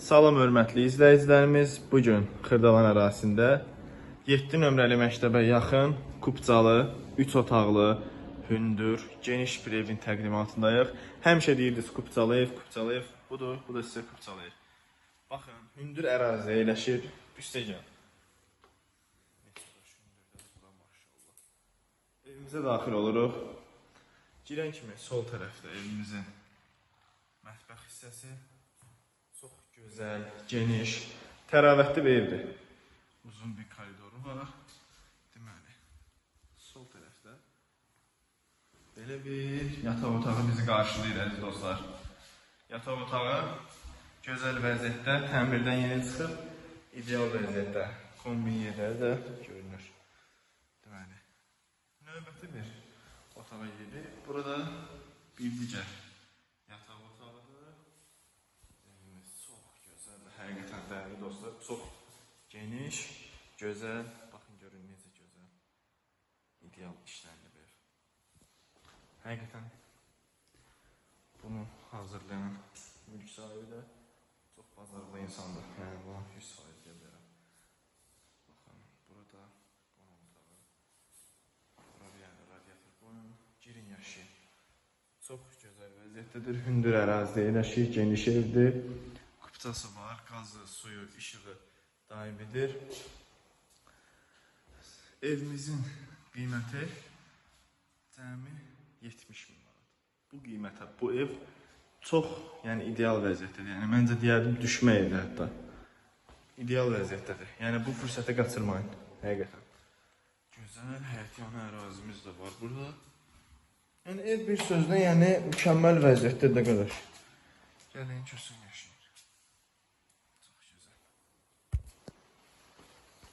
Salam hörmətli izləyicilərimiz. Bugün Xırdalan ərazisində 7 nömrəli məktəbə yaxın Kupcalı, 3 otaqlı, hündür, geniş bir evin təqdimatındayıq. Həmişə deyirdiniz Kupcalı ev, Kupcalı ev. Budur, bu da sizə Kupcalı ev. Baxın, hündür ərazidə yerləşir. Üstə gəl. Evimizə daxil oluruq. Girən kimi sol tərəfdə evimizin mətbəx hissəsi. Çox gözəl, geniş, təravətli bir evdir. Uzun bir koridoru var. Deməli, sol tərəfdə belə bir yataq otağı bizi qarşılayır əziz dostlar. Yataq otağı gözəl vəziyyətdə, təmirdən yeni çıxıb, ideal vəziyyətdə, kombin yerləri də görünür. Deməli, növbəti bir otağa gedirik. Burada bir digər yataq otağıdır. Evimiz çox gözəldir, həqiqətən dəyərli dostlar. Çox geniş, gözəl. Baxın görün necə gözəl. İdeal işlərli bir ev. Həqiqətən bunu hazırlayan mülk sahibi də çox bazarlı insandır. Yəni buna 100% deyə bilərəm. Baxın, burada qonaq otağı. Bura bir yerde radiator qoyun. Girin yaşayın. Çox gözəl vəziyyətdədir. Hündür ərazidə yerləşir, geniş evdir. Kupçası var, qazı, suyu, işığı daimidir. Evimizin qiyməti cəmi 70 min manat. Bu qiymətə bu ev çox, yəni ideal vəziyyətdədir. Yəni məncə deyərdim düşmə evdir hətta. İdeal vəziyyətdədir. Yəni bu fürsəti qaçırmayın. Həqiqətən. Gözəl həyətyanı ərazimiz də var burada. Yəni ev bir sözlə, yəni mükəmməl vəziyyətdə də qədər. Gəlin köçün yaşayın.